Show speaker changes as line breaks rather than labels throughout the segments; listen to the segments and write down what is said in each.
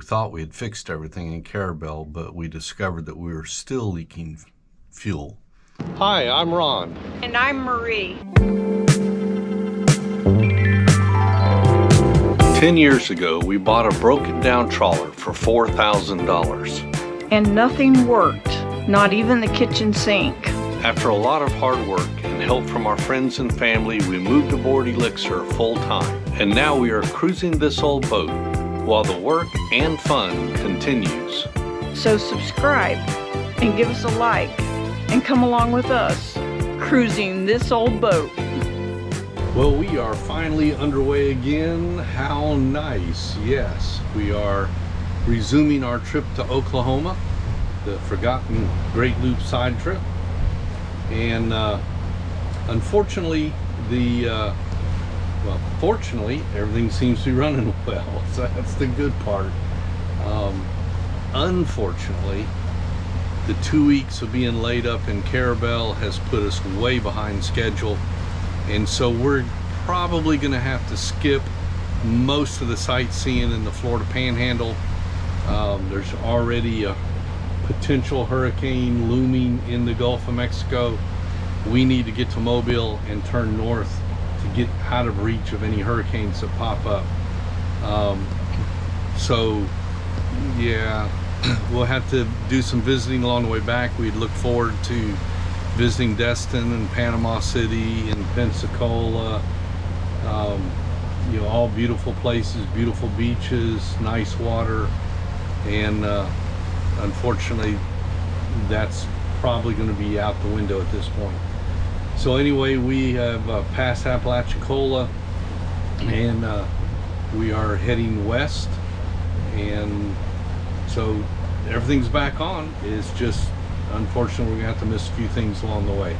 thought we had fixed everything in Carabel, but we discovered that we were still leaking fuel. Hi, I'm Ron.
And I'm Marie.
10 years ago, we bought a broken down trawler for $4,000.
And nothing worked, not even the kitchen sink.
After a lot of hard work and help from our friends and family, we moved aboard Elixir full time. And now we are cruising this old boat while the work and fun continues.
So subscribe and give us a like and come along with us, cruising this old boat.
Well, we are finally underway again. How nice. Yes, we are resuming our trip to Oklahoma, the forgotten Great Loop side trip. And unfortunately, fortunately, everything seems to be running well, so that's the good part. Unfortunately, the 2 weeks of being laid up in Carabel has put us way behind schedule, and so we're probably going to have to skip most of the sightseeing in the Florida Panhandle. There's already a potential hurricane looming in the Gulf of Mexico. We need to get to Mobile and turn north to get out of reach of any hurricanes that pop up. So yeah, we'll have to do some visiting along the way back. We'd look forward to visiting Destin and Panama City and Pensacola. You know, all beautiful places, beautiful beaches, nice water, and unfortunately that's probably going to be out the window at this point. So anyway, we have passed Apalachicola, and we are heading west, and so everything's back on. It's just unfortunately we're gonna have to miss a few things along the way.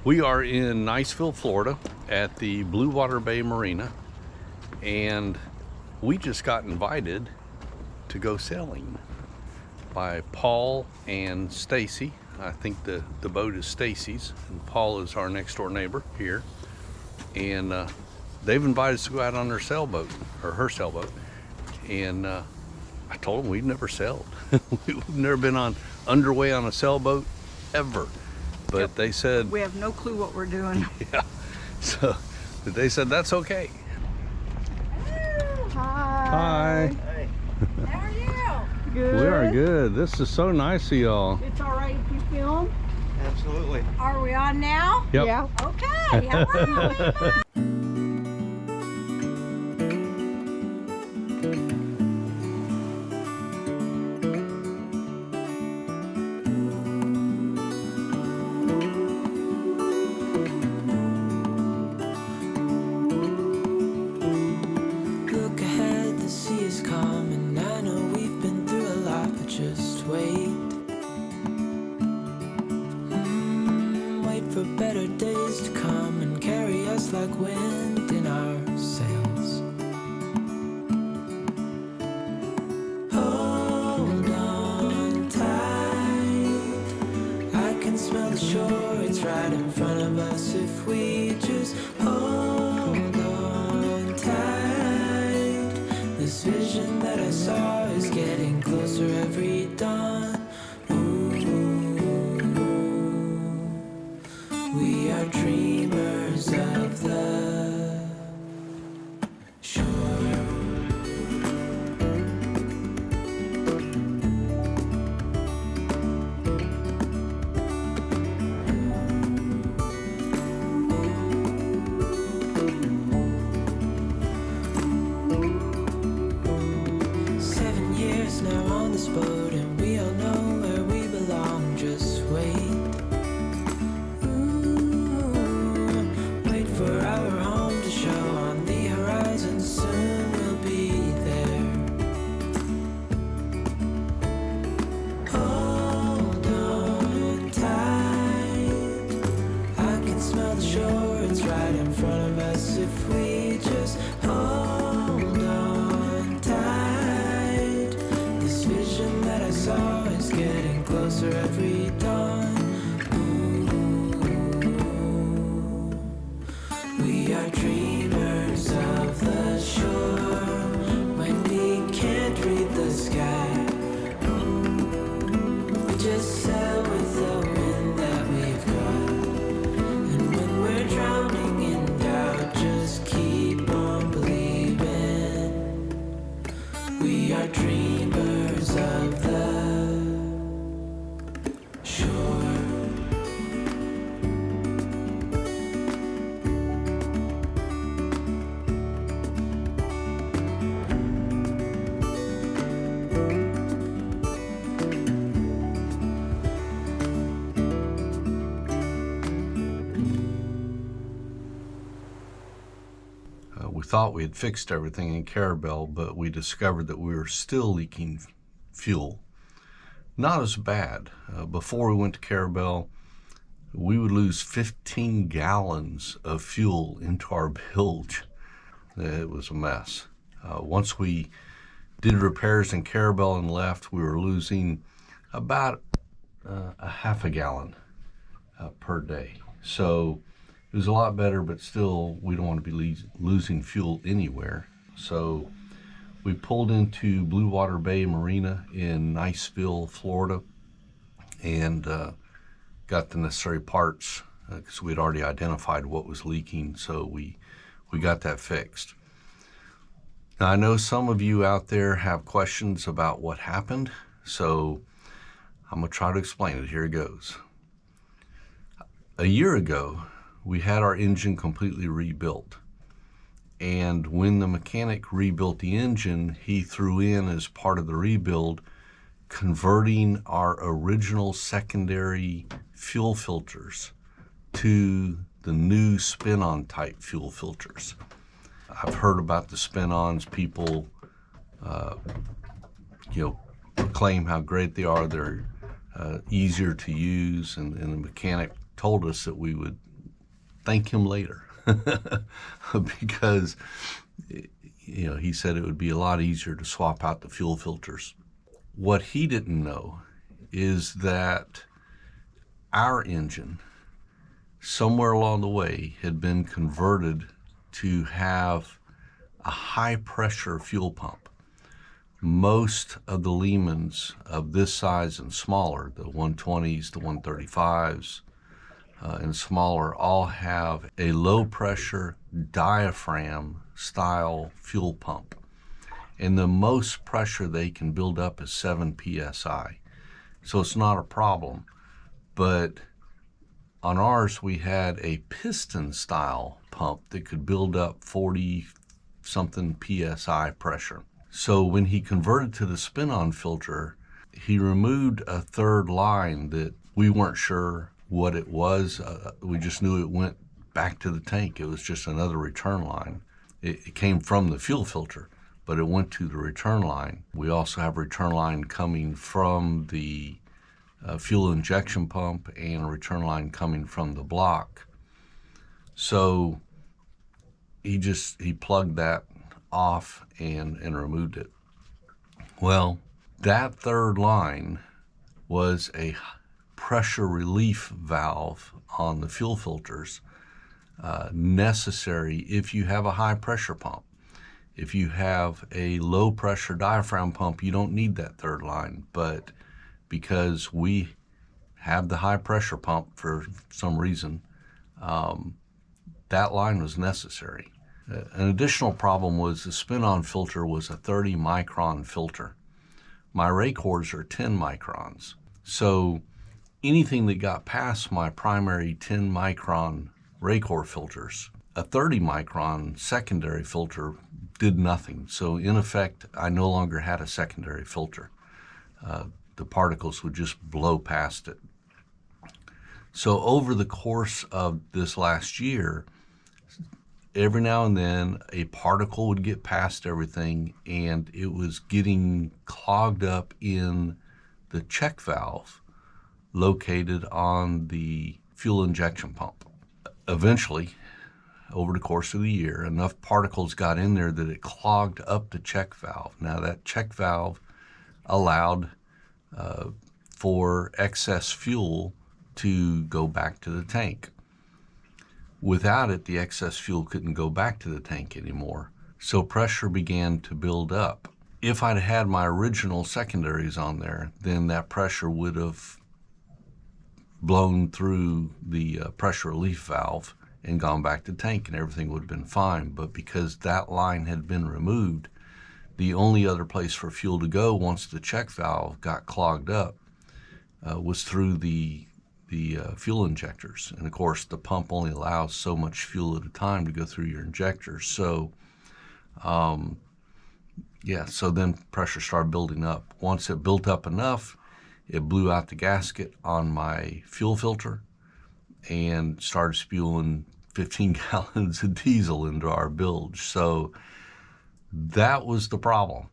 We are in Niceville, Florida at the Blue Water Bay Marina, and we just got invited to go sailing by Paul and Stacy. I think the boat is Stacy's, and Paul is our next door neighbor here, and they've invited us to go out on their sailboat, or her sailboat, and I told them we've never sailed. We've never been underway on a sailboat ever. But yep, they said...
We have no clue what we're doing.
Yeah. So, but they said that's okay.
Hello. Hi.
Hi.
Hey.
How are you? Good.
We are good. This is so nice of y'all.
It's all right if you film?
Absolutely.
Are we on now?
Yep.
Yeah. Okay. How are you?
For better days to come and carry
just like wind in our sails. Hold on tight, I can smell the shore, it's right in front of us if we just hold on tight. This vision that I saw is getting closer every dawn. We are dreamers of the shore. 7 years now on this boat, and we all know where we belong. Just wait. For our home to show on the horizon, soon we'll be there. Hold on tight, I can smell the shore, it's right in front of us if we just hold on tight. This vision that I saw is getting closer every dawn. We are dreamers of the shore when we can't read the sky. We just sail with the wind that we've got. And when we're drowning in doubt, just keep on believing. We are dreamers of the shore.
We thought we had fixed everything in Carabel, but we discovered that we were still leaking fuel. Not as bad. Before we went to Carabel, we would lose 15 gallons of fuel into our bilge. It was a mess. Once we did repairs in Carabel and left, we were losing about a half a gallon per day. So it was a lot better, but still, we don't want to be losing fuel anywhere. So we pulled into Blue Water Bay Marina in Niceville, Florida, and got the necessary parts because we'd already identified what was leaking, so we got that fixed. Now, I know some of you out there have questions about what happened, so I'm going to try to explain it. Here it goes. A year ago, we had our engine completely rebuilt. And when the mechanic rebuilt the engine, he threw in as part of the rebuild, converting our original secondary fuel filters to the new spin-on type fuel filters. I've heard about the spin-ons. People, proclaim how great they are. They're easier to use, and the mechanic told us that we would thank him later because he said it would be a lot easier to swap out the fuel filters. What he didn't know is that our engine, somewhere along the way, had been converted to have a high pressure fuel pump. Most of the Lehmans of this size and smaller, the 120s, the 135s, and smaller, all have a low pressure diaphragm style fuel pump. And the most pressure they can build up is 7 psi. So it's not a problem. But on ours, we had a piston style pump that could build up 40 something psi pressure. So when he converted to the spin-on filter, he removed a third line that we weren't sure what it was. We just knew it went back to the tank. It was just another return line. It came from the fuel filter, but it went to the return line. We also have a return line coming from the fuel injection pump and a return line coming from the block. So he plugged that off and removed it. Well, that third line was a pressure relief valve on the fuel filters, necessary if you have a high pressure pump. If you have a low pressure diaphragm pump, you don't need that third line, but because we have the high pressure pump for some reason, that line was necessary. An additional problem was the spin-on filter was a 30 micron filter. My ray cores are 10 microns. So anything that got past my primary 10 micron ray core filters, a 30 micron secondary filter did nothing. So in effect, I no longer had a secondary filter. The particles would just blow past it. So over the course of this last year, every now and then a particle would get past everything, and it was getting clogged up in the check valve located on the fuel injection pump. Eventually, over the course of the year, enough particles got in there that it clogged up the check valve. Now that check valve allowed for excess fuel to go back to the tank. Without it, the excess fuel couldn't go back to the tank anymore. So pressure began to build up. If I'd had my original secondaries on there, then that pressure would have blown through the pressure relief valve and gone back to the tank, and everything would have been fine. But because that line had been removed, the only other place for fuel to go once the check valve got clogged up was through the fuel injectors. And of course, the pump only allows so much fuel at a time to go through your injectors. So, so then pressure started building up. Once it built up enough, it blew out the gasket on my fuel filter and started spewing 15 gallons of diesel into our bilge. So that was the problem.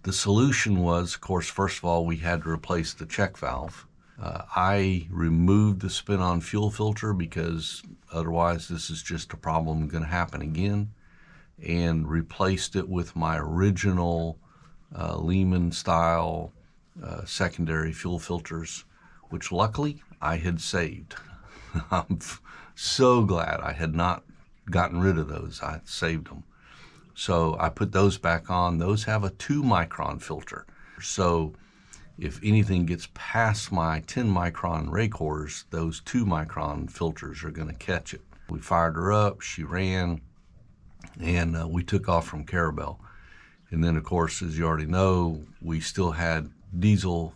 The solution was, of course, first of all, we had to replace the check valve. I removed the spin-on fuel filter because otherwise this is just a problem going to happen again, and replaced it with my original Lehman-style secondary fuel filters, which luckily I had saved. I'm so glad I had not gotten rid of those. I saved them. So I put those back on. Those have a 2 micron filter. So if anything gets past my 10 micron ray cores, those 2 micron filters are going to catch it. We fired her up, she ran, and we took off from Carabel. And then, of course, as you already know, we still had diesel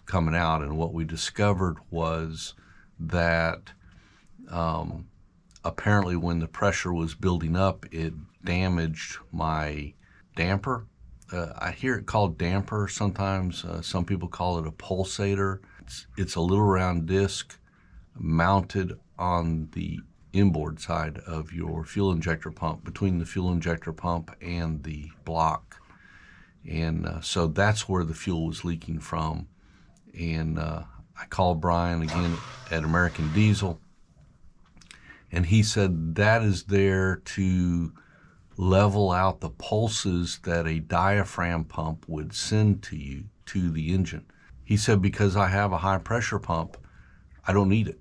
coming out, and what we discovered was that apparently when the pressure was building up, it damaged my damper. I hear it called damper sometimes. Some people call it a pulsator. It's a little round disc mounted on the inboard side of your fuel injector pump, between the fuel injector pump and the block. And so that's where the fuel was leaking from. And I called Brian again at American Diesel, and he said that is there to level out the pulses that a diaphragm pump would send to you, to the engine. He said, because I have a high pressure pump, I don't need it.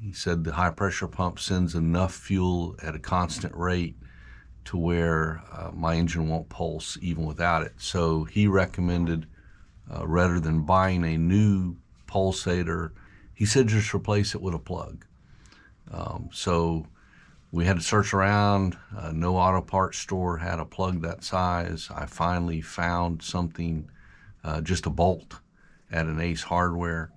He said the high pressure pump sends enough fuel at a constant rate to where my engine won't pulse even without it. So he recommended, rather than buying a new pulsator, he said just replace it with a plug. So we had to search around. No auto parts store had a plug that size. I finally found something, just a bolt at an Ace Hardware.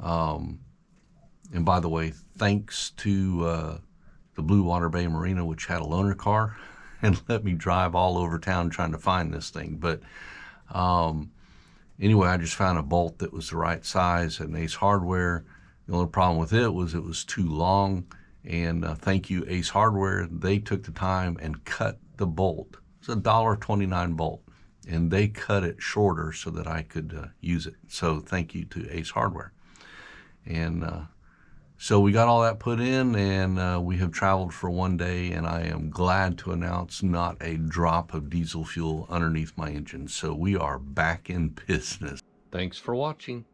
And by the way, thanks to the Blue Water Bay Marina, which had a loaner car and let me drive all over town trying to find this thing. But anyway, I just found a bolt that was the right size at an Ace Hardware. The only problem with it was too long. And thank you, Ace Hardware. They took the time and cut the bolt. It's a $1.29 bolt, and they cut it shorter so that I could use it. So thank you to Ace Hardware. And So we got all that put in, and we have traveled for one day, and I am glad to announce not a drop of diesel fuel underneath my engine. So we are back in business. Thanks for watching.